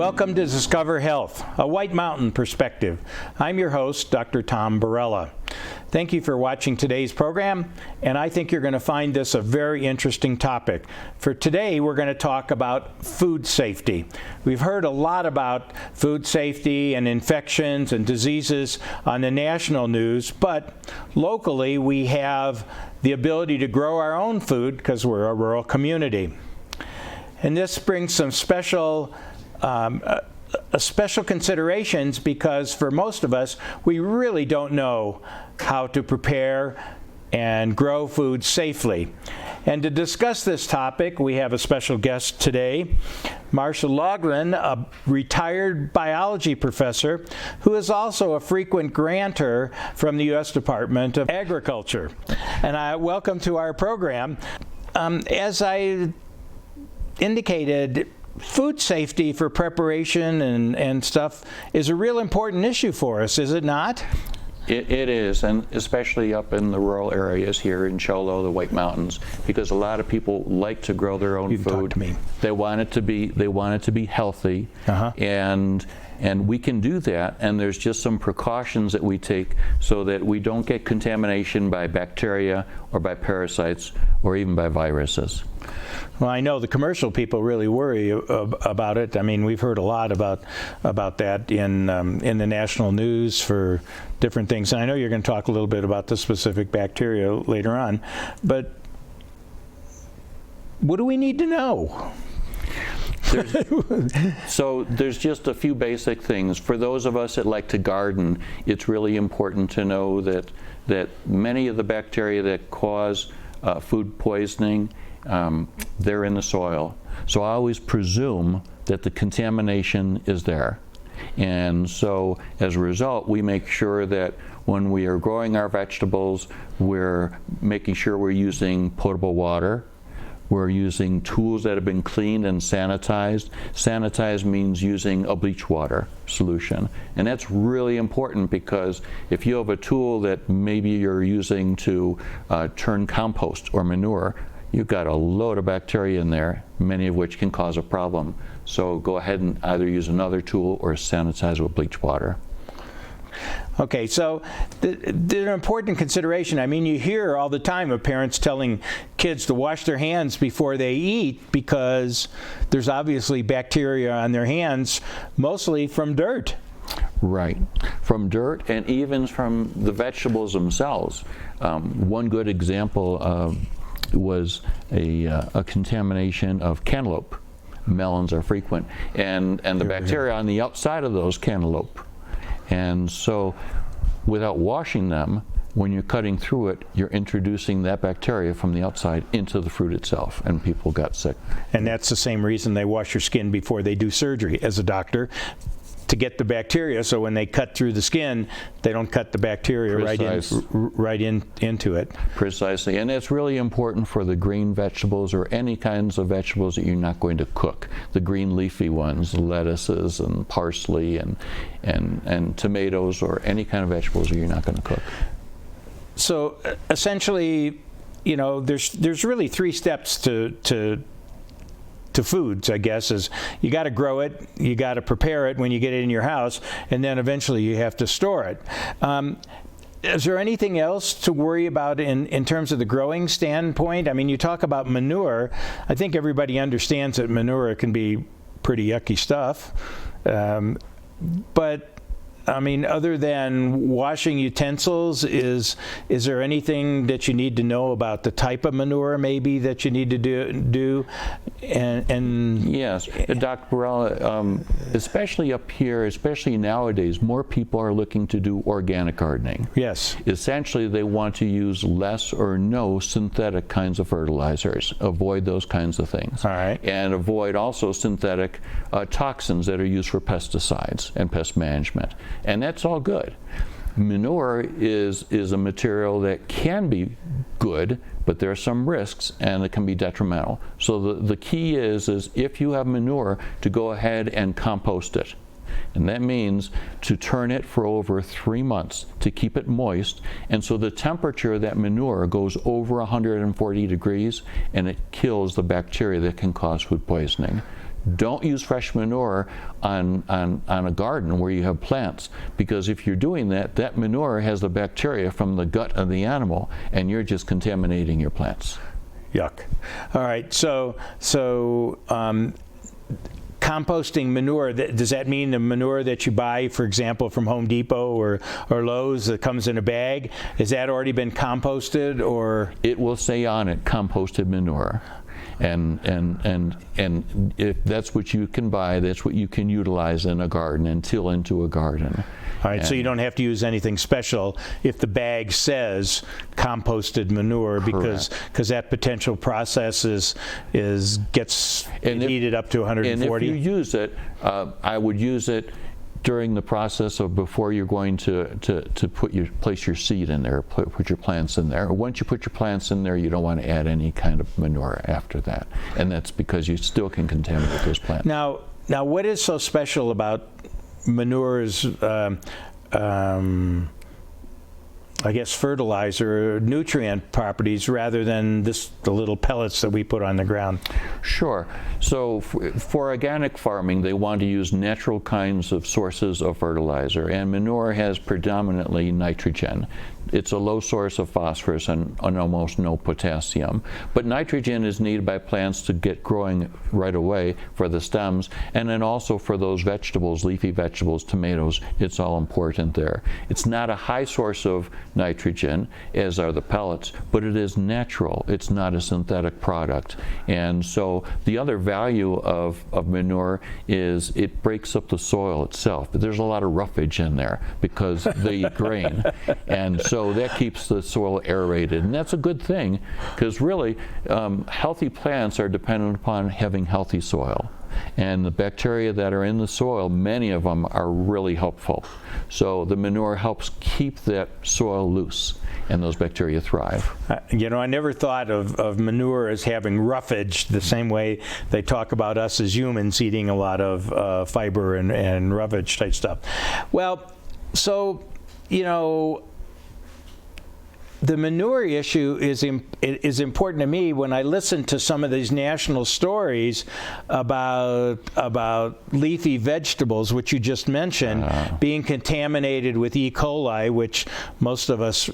Welcome to Discover Health, a White Mountain perspective. I'm your host, Dr. Tom Barella. Thank you for watching today's program, and I think you're going to find this a very interesting topic. For today, we're going to talk about food safety. We've heard a lot about food safety and infections and diseases on the national news, but locally we have the ability to grow our own food because we're a rural community. And this brings some special considerations because for most of us, we really don't know how to prepare and grow food safely. And to discuss this topic, we have a special guest today, Marshall Logvin, a retired biology professor who is also a frequent grantor from the U.S. Department of Agriculture. And welcome to our program. As I indicated, food safety for preparation and stuff is a real important issue for us, is it not? It is, and especially up in the rural areas here in Cholo, the White Mountains, because a lot of people like to grow their own food. Talk to me. They want it to be healthy, and we can do that. And there's just some precautions that we take so that we don't get contamination by bacteria or by parasites or even by viruses. Well, I know the commercial people really worry about it. I mean, we've heard a lot about that in the national news for different things. And I know you're going to talk a little bit about the specific bacteria later on. But what do we need to know? So there's just a few basic things. For those of us that like to garden, it's really important to know that many of the bacteria that cause food poisoning, they're in the soil. So I always presume that the contamination is there. And so as a result, we make sure that when we are growing our vegetables, we're making sure we're using potable water. We're using tools that have been cleaned and sanitized. Sanitized means using a bleach water solution. And that's really important because if you have a tool that maybe you're using to turn compost or manure, you've got a load of bacteria in there, many of which can cause a problem. So go ahead and either use another tool or sanitize with bleach water. Okay, so they're an important consideration. I mean, you hear all the time of parents telling kids to wash their hands before they eat because there's obviously bacteria on their hands, mostly from dirt. Right, from dirt and even from the vegetables themselves. One good example was a contamination of cantaloupe. Melons are frequent, and the bacteria on the outside of those cantaloupe. And so without washing them, when you're cutting through it, you're introducing that bacteria from the outside into the fruit itself, and people got sick. And that's the same reason they wash your skin before they do surgery as a doctor, to get the bacteria, so when they cut through the skin, they don't cut the bacteria right into it. Precisely, and it's really important for the green vegetables or any kinds of vegetables that you're not going to cook. The green leafy ones, lettuces and parsley and tomatoes or any kind of vegetables that you're not going to cook. So essentially, you know, there's really three steps to foods, I guess, is you got to grow it, you got to prepare it when you get it in your house, and then eventually you have to store it. Is there anything else to worry about in terms of the growing standpoint? I mean, you talk about manure. I think everybody understands that manure can be pretty yucky stuff. But I mean, other than washing utensils, is there anything that you need to know about the type of manure maybe that you need to do? And yes, Dr. Barella, especially up here, especially nowadays, more people are looking to do organic gardening. Yes. Essentially, they want to use less or no synthetic kinds of fertilizers. Avoid those kinds of things. All right. And avoid also synthetic toxins that are used for pesticides and pest management. And that's all good. Manure is a material that can be good, but there are some risks and it can be detrimental. So the key is if you have manure, to go ahead and compost it. And that means to turn it for over 3 months to keep it moist. And so the temperature of that manure goes over 140 degrees and it kills the bacteria that can cause food poisoning. don't use fresh manure on a garden where you have plants, because if you're doing that, that manure has the bacteria from the gut of the animal, and you're just contaminating your plants. Yuck. All right, so composting manure, does that mean the manure that you buy, for example, from Home Depot or Lowe's that comes in a bag, has that already been composted, or? It will say on it, composted manure. And if that's what you can buy, that's what you can utilize in a garden and till into a garden. All right, so you don't have to use anything special if the bag says composted manure, because that potential process gets heated up to 140. And if you use it, I would use it during the process of before you're going to place your seed in there, put your plants in there. Once you put your plants in there, you don't want to add any kind of manure after that, and that's because you still can contaminate those plants. Now, what is so special about manure's, I guess, fertilizer, nutrient properties, rather than the little pellets that we put on the ground? Sure. So for organic farming, they want to use natural kinds of sources of fertilizer, and manure has predominantly nitrogen. It's a low source of phosphorus and almost no potassium. But nitrogen is needed by plants to get growing right away for the stems, and then also for those vegetables, leafy vegetables, tomatoes. It's all important there. It's not a high source of nitrogen, as are the pellets, but it is natural. It's not a synthetic product. And so the other value of manure is it breaks up the soil itself. There's a lot of roughage in there because they eat grain. And so that keeps the soil aerated, and that's a good thing, because really healthy plants are dependent upon having healthy soil, and the bacteria that are in the soil, many of them are really helpful. So the manure helps keep that soil loose, and those bacteria thrive. You know, I never thought of manure as having roughage the same way they talk about us as humans eating a lot of fiber and roughage type stuff. Well, so, you know, the manure issue is important to me when I listen to some of these national stories about leafy vegetables, which you just mentioned, being contaminated with E. coli, which most of us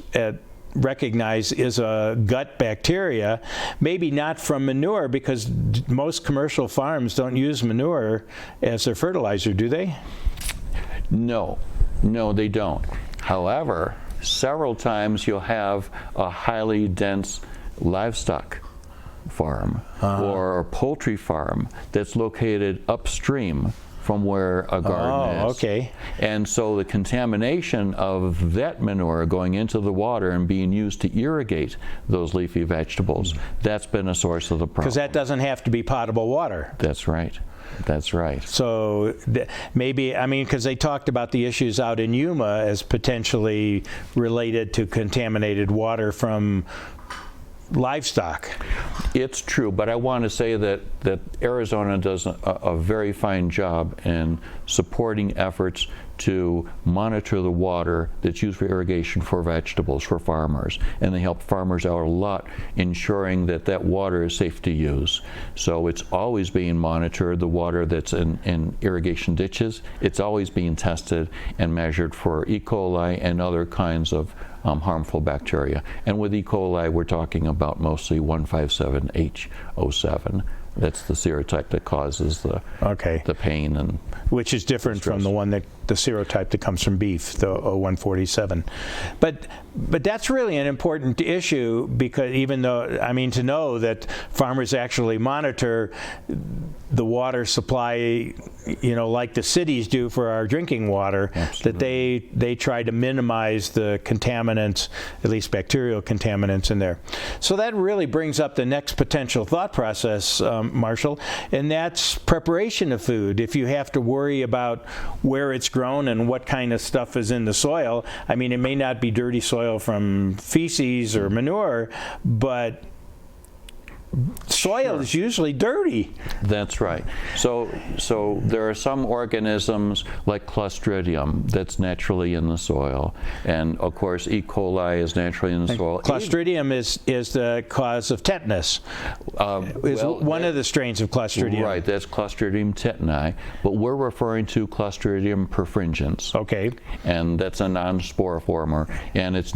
recognize is a gut bacteria. Maybe not from manure, because most commercial farms don't use manure as their fertilizer, do they? No, they don't. However, several times you'll have a highly dense livestock farm or a poultry farm that's located upstream from where a garden is. Okay. And so the contamination of that manure going into the water and being used to irrigate those leafy vegetables, that's been a source of the problem. Because that doesn't have to be potable water. That's right. That's right. So maybe, I mean, because they talked about the issues out in Yuma as potentially related to contaminated water from livestock. It's true, but I want to say that Arizona does a very fine job in supporting efforts to monitor the water that's used for irrigation for vegetables for farmers, and they help farmers out a lot ensuring that that water is safe to use. So it's always being monitored, the water that's in irrigation ditches, it's always being tested and measured for E. coli and other kinds of harmful bacteria. And with E. coli, we're talking about mostly 157H07. That's the serotype that causes the pain, and which is different from the one the serotype that comes from beef, the 0147. But that's really an important issue, because even though, I mean, to know that farmers actually monitor the water supply, you know, like the cities do for our drinking water, Absolutely. that they try to minimize the contaminants, at least bacterial contaminants in there. So that really brings up the next potential thought process, Marshall, and that's preparation of food. If you have to worry about where it's grown and what kind of stuff is in the soil, I mean, it may not be dirty soil from feces or manure, but soil is usually dirty. That's right. So there are some organisms like Clostridium that's naturally in the soil, and of course E. coli is naturally in the soil. Clostridium is the cause of tetanus. Is one of the strains of Clostridium. Right, that's Clostridium tetani, but we're referring to Clostridium perfringens. Okay. And that's a non-spore former, and it's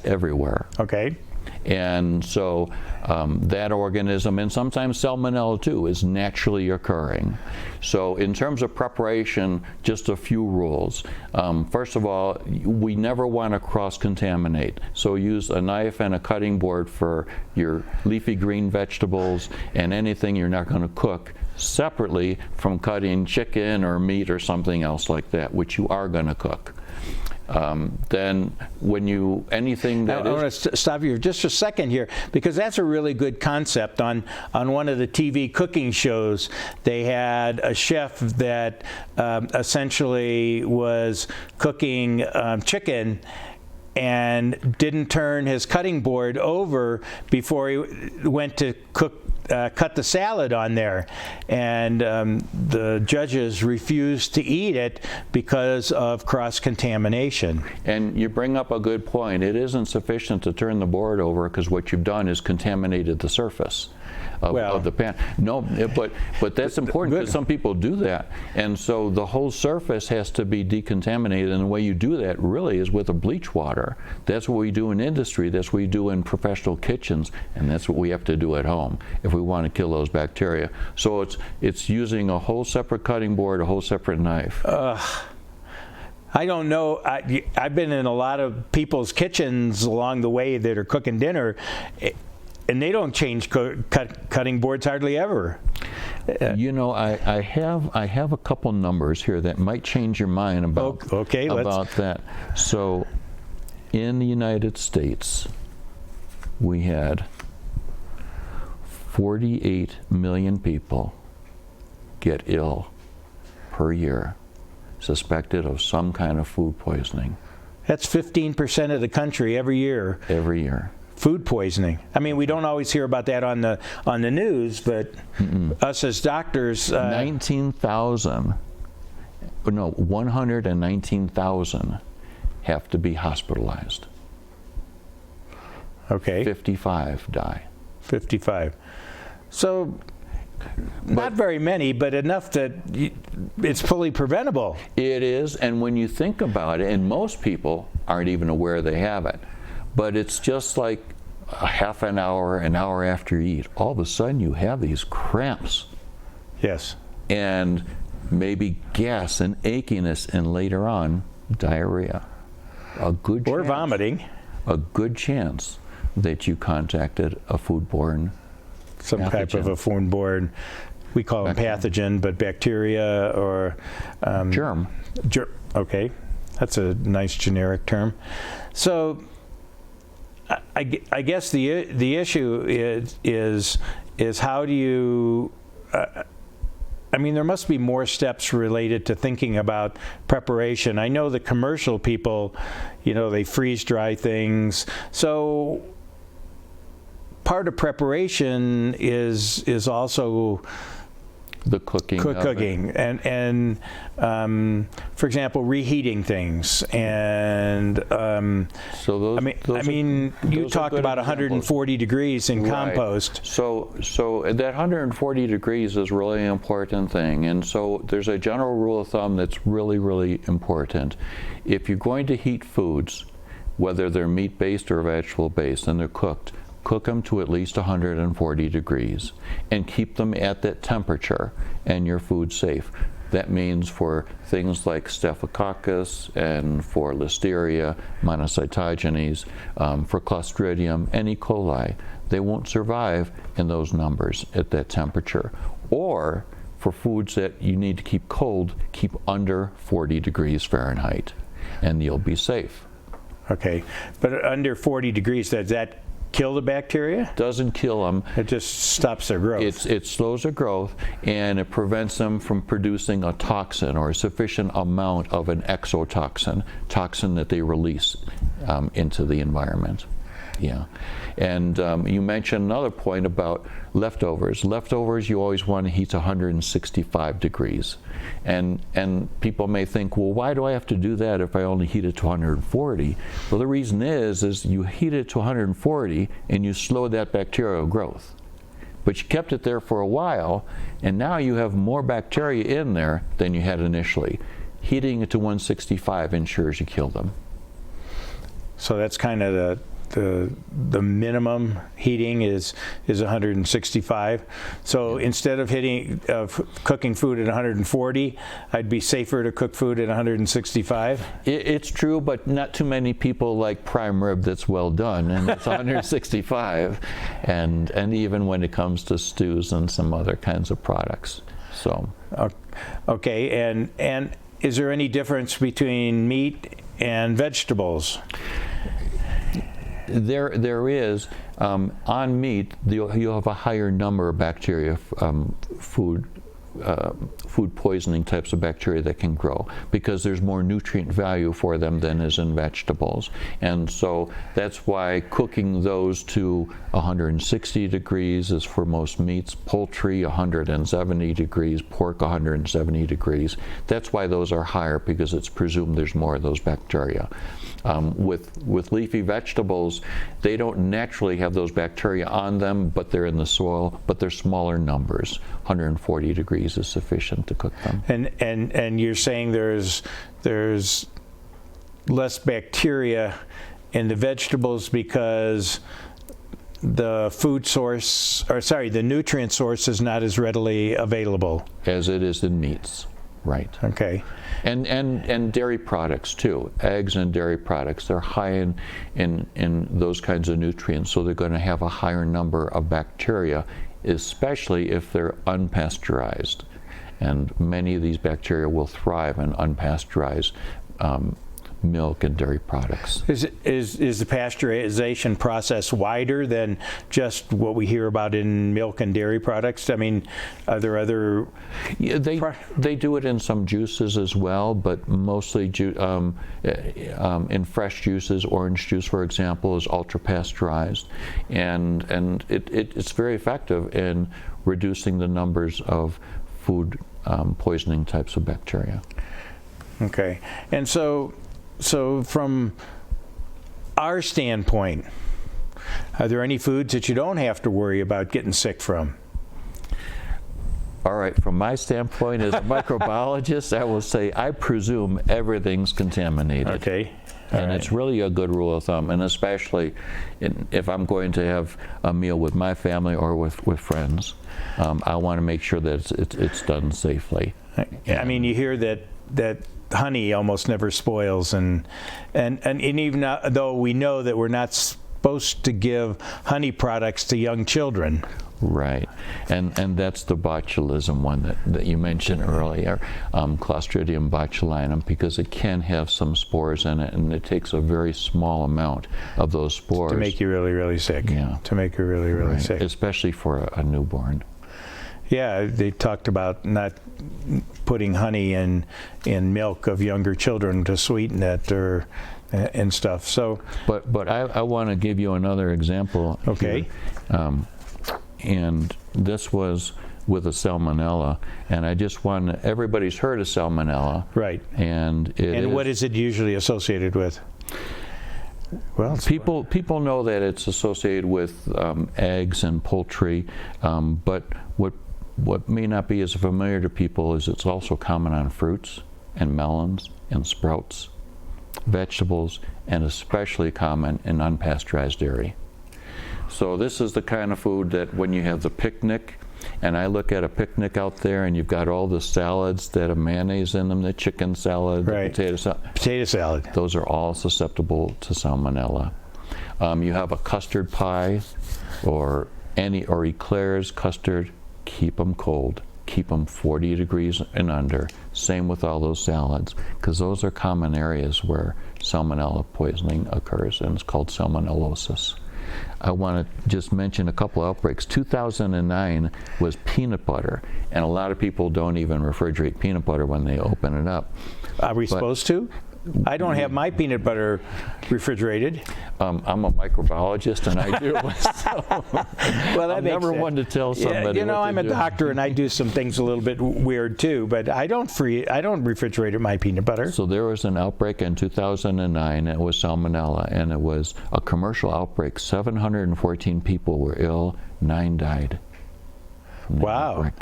everywhere. Okay. And so that organism, and sometimes Salmonella too, is naturally occurring. So in terms of preparation, just a few rules. First of all, we never want to cross-contaminate. So use a knife and a cutting board for your leafy green vegetables and anything you're not going to cook separately from cutting chicken or meat or something else like that, which you are going to cook. Then when anything that I want to stop you just a second here, because that's a really good concept. On one of the TV cooking shows, they had a chef that essentially was cooking chicken and didn't turn his cutting board over before he went to cut the salad on there, and the judges refused to eat it because of cross-contamination. And you bring up a good point. It isn't sufficient to turn the board over, because what you've done is contaminated the surface of the pan. No, but that's important, because some people do that, and so the whole surface has to be decontaminated, and the way you do that really is with a bleach water. That's what we do in industry, that's what we do in professional kitchens, and that's what we have to do at home if we want to kill those bacteria. So it's using a whole separate cutting board, a whole separate knife. I don't know. I've been in a lot of people's kitchens along the way that are cooking dinner, and they don't change cutting boards hardly ever. You know, I have a couple numbers here that might change your mind about that. So, in the United States, we had 48 million people get ill per year, suspected of some kind of food poisoning. That's 15% of the country every year. Every year. Food poisoning. I mean, we don't always hear about that on the news, but us as doctors... 119,000 have to be hospitalized. Okay. 55 die. 55. So, not very many, but enough that it's fully preventable. It is, and when you think about it, and most people aren't even aware they have it, but it's just like a half an hour after you eat, all of a sudden you have these cramps. Yes. And maybe gas and achiness, and later on, diarrhea. Or vomiting. A good chance that you contacted a foodborne Some pathogen. type of a foodborne, we call them pathogen, but bacteria or... germ. Okay. That's a nice generic term. So, I guess the issue is how do you... I mean, there must be more steps related to thinking about preparation. I know the commercial people, they freeze dry things. So part of preparation is also the cooking and for example, reheating things, and so those, you talked about 140 degrees in compost. So that 140 degrees is really an important thing, and so there's a general rule of thumb that's really, really important. If you're going to heat foods, whether they're meat-based or vegetable-based, and they're cooked, cook them to at least 140 degrees and keep them at that temperature, and your food's safe. That means for things like Staphylococcus and for Listeria, monocytogenes, for Clostridium and E. coli, they won't survive in those numbers at that temperature. Or for foods that you need to keep cold, keep under 40 degrees Fahrenheit, and you'll be safe. Okay, but under 40 degrees, does that kill the bacteria? Doesn't kill them. It just stops their growth. It slows their growth, and it prevents them from producing a toxin or a sufficient amount of an exotoxin, toxin that they release into the environment. Yeah. And you mentioned another point about leftovers. Leftovers, you always want to heat to 165 degrees. And people may think, well, why do I have to do that if I only heat it to 140? Well, the reason is you heat it to 140 and you slow that bacterial growth. But you kept it there for a while, and now you have more bacteria in there than you had initially. Heating it to 165 ensures you kill them. So that's kind of the minimum heating is 165. So instead of cooking food at 140, I'd be safer to cook food at 165. It's true, but not too many people like prime rib that's well done, and it's 165. And even when it comes to stews and some other kinds of products. So. Okay, and is there any difference between meat and vegetables? There is. On meat, you'll have a higher number of bacteria, food poisoning types of bacteria that can grow, because there's more nutrient value for them than is in vegetables. And so that's why cooking those to 160 degrees is for most meats. Poultry 170 degrees, pork 170 degrees. That's why those are higher, because it's presumed there's more of those bacteria. With leafy vegetables, they don't naturally have those bacteria on them, but they're in the soil, but they're smaller numbers. 140 degrees is sufficient to cook them. And you're saying there's less bacteria in the vegetables because the the nutrient source is not as readily available As it is in meats, right. Okay. And dairy products too. Eggs and dairy products, they're high in those kinds of nutrients, so they're going to have a higher number of bacteria, especially if they're unpasteurized. And many of these bacteria will thrive in unpasteurized milk and dairy products. Is the pasteurization process wider than just what we hear about in milk and dairy products? I mean, are there other... Yeah, they do it in some juices as well, but mostly in fresh juices. Orange juice, for example, is ultra pasteurized, and it's very effective in reducing the numbers of food poisoning types of bacteria. Okay, and so from our standpoint, are there any foods that you don't have to worry about getting sick from? All right, from my standpoint as a microbiologist, I will say I presume everything's contaminated. Okay. And it's really a good rule of thumb, and especially if I'm going to have a meal with my family or with friends, I want to make sure that it's done safely. I mean, you hear that honey almost never spoils, and even though we know that we're not supposed to give honey products to young children. Right, and that's the botulism one that you mentioned earlier, Clostridium botulinum, because it can have some spores in it, and it takes a very small amount of those spores to make you really, really sick. Yeah. To make you really, really sick. Especially for a newborn. Yeah, they talked about not putting honey in milk of younger children to sweeten it and stuff. So, but I want to give you another example. Okay. Here. And this was with a salmonella, and I just want everybody's heard of salmonella, right? And what is it usually associated with? Well, people know that it's associated with eggs and poultry, but what may not be as familiar to people is it's also common on fruits and melons and sprouts, vegetables, and especially common in unpasteurized dairy. So this is the kind of food that when you have the picnic, and I look at a picnic out there and you've got all the salads that have mayonnaise in them, the chicken salad, right. the potato salad, those are all susceptible to salmonella. You have a custard pie or eclairs, custard, keep them cold. Keep them 40 degrees and under. Same with all those salads, because those are common areas where salmonella poisoning occurs, and it's called salmonellosis. I want to just mention a couple outbreaks. 2009 was peanut butter, and a lot of people don't even refrigerate peanut butter when they open it up. Are we supposed to? I don't have my peanut butter refrigerated. I'm a microbiologist, and I do. So Well, that I'm makes never sense. one to tell somebody. You know, what to I'm a do. doctor, and I do some things a little bit weird too. But I don't refrigerate my peanut butter. So there was an outbreak in 2009. It was salmonella, and it was a commercial outbreak. 714 people were ill, 9 died. from the Wow. outbreak.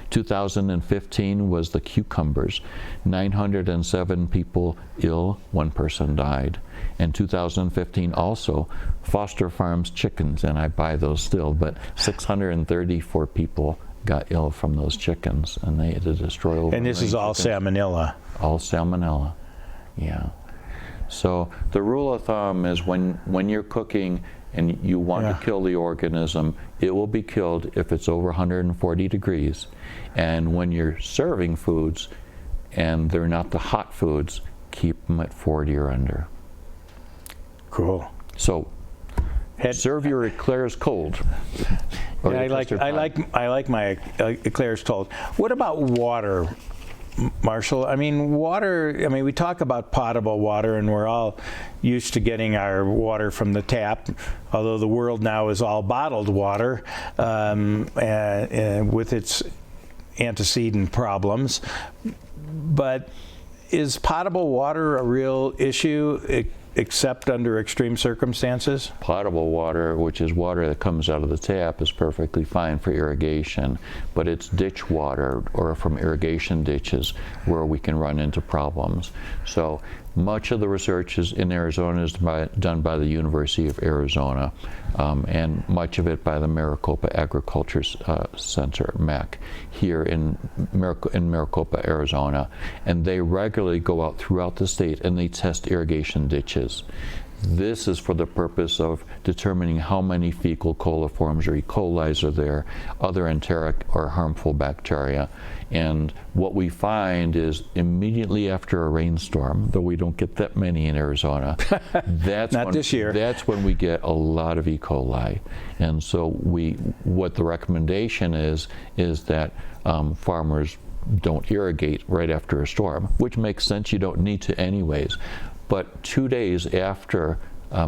2015 was the cucumbers. 907 people ill, 1 person died. And 2015 also Foster Farms chickens, and I buy those still, but 634 people got ill from those chickens, and they had to destroy over. And this is all salmonella. All salmonella, yeah. So the rule of thumb is when you're cooking and you want to kill the organism, it will be killed if it's over 140 degrees. And when you're serving foods and they're not the hot foods, keep them at 40 or under. Cool. So serve your eclairs cold. Or Yeah, your I like my eclairs cold. What about water, Marshall? I mean, water, I mean, we talk about potable water, and we're all used to getting our water from the tap, although the world now is all bottled water with its antecedent problems. But is potable water a real issue, except under extreme circumstances? Potable water, which is water that comes out of the tap, is perfectly fine for irrigation, but it's ditch water or from irrigation ditches where we can run into problems. So much of the research in Arizona is done by the University of Arizona, and much of it by the Maricopa Agriculture Center, MAC, here in Maricopa, Arizona. And they regularly go out throughout the state and they test irrigation ditches. This is for the purpose of determining how many fecal coliforms or E. coli are there, other enteric or harmful bacteria. And what we find is immediately after a rainstorm, though we don't get that many in Arizona, this year. That's when we get a lot of E. coli. And so what the recommendation is that farmers don't irrigate right after a storm, which makes sense. You don't need to anyways. But 2 days after,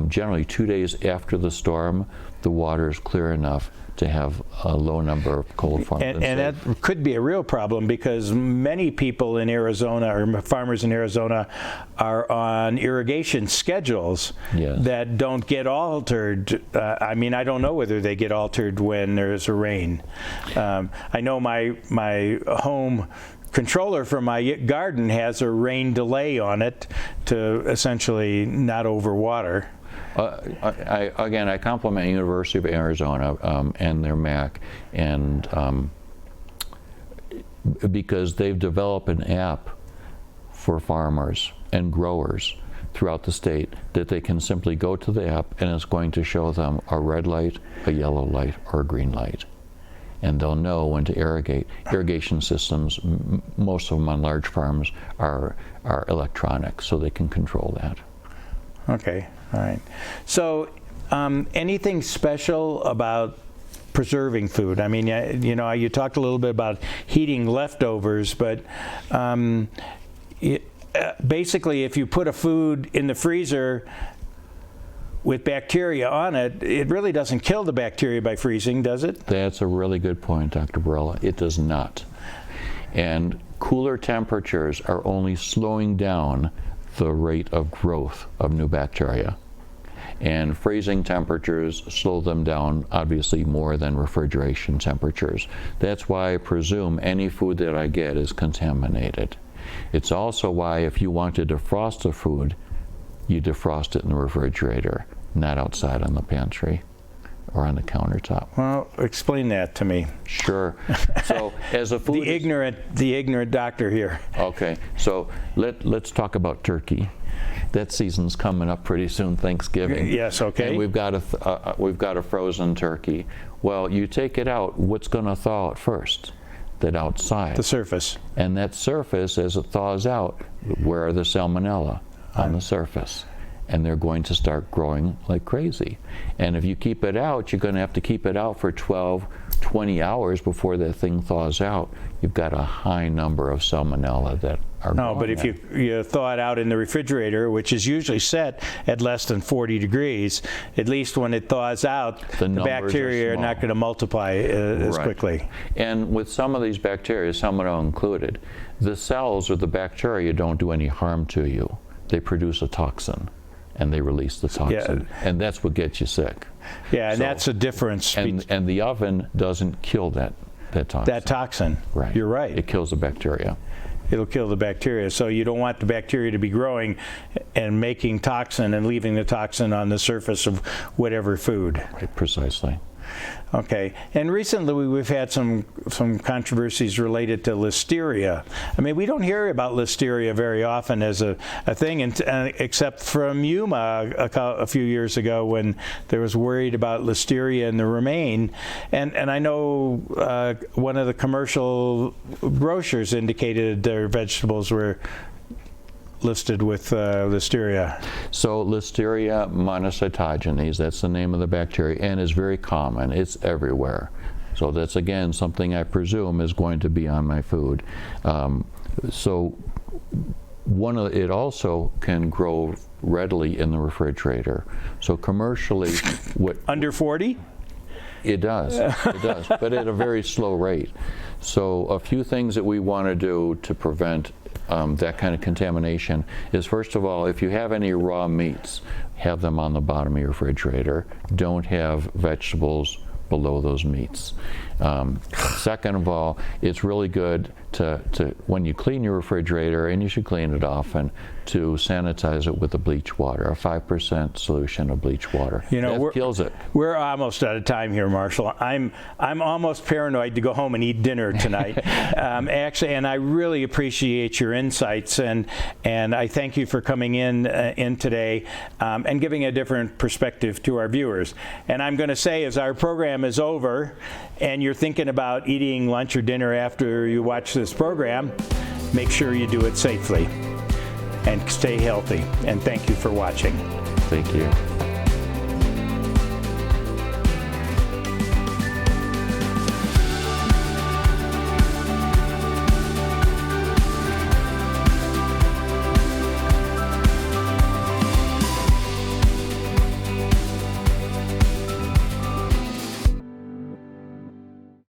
generally 2 days after the storm, the water is clear enough to have a low number of coliforms. And that could be a real problem, because many people in Arizona, or farmers in Arizona, are on irrigation schedules that don't get altered. I mean, I don't know whether they get altered when there's a rain. I know my home controller for my garden has a rain delay on it to essentially not overwater. I compliment University of Arizona and their MAC, and because they've developed an app for farmers and growers throughout the state that they can simply go to the app and it's going to show them a red light, a yellow light, or a green light. And they'll know when to irrigate. Irrigation systems, most of them on large farms, are electronic, so they can control that. Okay, all right. So anything special about preserving food? I mean, you know, you talked a little bit about heating leftovers, but basically if you put a food in the freezer with bacteria on it, it really doesn't kill the bacteria by freezing, does it? That's a really good point, Dr. Barella. It does not. And cooler temperatures are only slowing down the rate of growth of new bacteria. And freezing temperatures slow them down, obviously, more than refrigeration temperatures. That's why I presume any food that I get is contaminated. It's also why if you want to defrost a food, you defrost it in the refrigerator, not outside on the pantry or on the countertop. Well, explain that to me. Sure. So as a food... The ignorant doctor here. Okay, so let's talk about turkey. That season's coming up pretty soon, Thanksgiving. Yes, okay. And we've got a frozen turkey. Well, you take it out, what's going to thaw out first? That outside. The surface. And that surface, as it thaws out, where are the salmonella? On the surface. and they're going to start growing like crazy. And if you keep it out, you're going to have to keep it out for 12, 20 hours before that thing thaws out. You've got a high number of salmonella that are No, but if you thaw it out in the refrigerator, which is usually set at less than 40 degrees, at least when it thaws out, the bacteria are not going to multiply as quickly. And with some of these bacteria, Salmonella included, the cells or the bacteria don't do any harm to you. They produce a toxin, and they release the toxin, and that's what gets you sick. Yeah, and that's the difference. And the oven doesn't kill that toxin. That toxin. Right. You're right. It kills the bacteria. It'll kill the bacteria. So you don't want the bacteria to be growing and making toxin and leaving the toxin on the surface of whatever food. Right, precisely. Okay, and recently we've had some controversies related to listeria. I mean, we don't hear about listeria very often as a thing, except from Yuma a few years ago when there was worried about listeria in the romaine. And I know one of the commercial grocers indicated their vegetables were listed with listeria. So Listeria monocytogenes, that's the name of the bacteria, and is very common. It's everywhere. So that's, again, something I presume is going to be on my food. It also can grow readily in the refrigerator. So commercially, Under 40? It does, but at a very slow rate. So a few things that we want to do to prevent that kind of contamination is, first of all, if you have any raw meats, have them on the bottom of your refrigerator. Don't have vegetables below those meats. Second of all, it's really good to when you clean your refrigerator, and you should clean it often, to sanitize it with the bleach water, a 5% solution of bleach water. That kills it. We're almost out of time here, Marshall. I'm almost paranoid to go home and eat dinner tonight. Actually, and I really appreciate your insights, and I thank you for coming in today and giving a different perspective to our viewers. And I'm going to say, as our program is over, and you're thinking about eating lunch or dinner after you watch this program, make sure you do it safely and stay healthy. And thank you for watching. Thank you.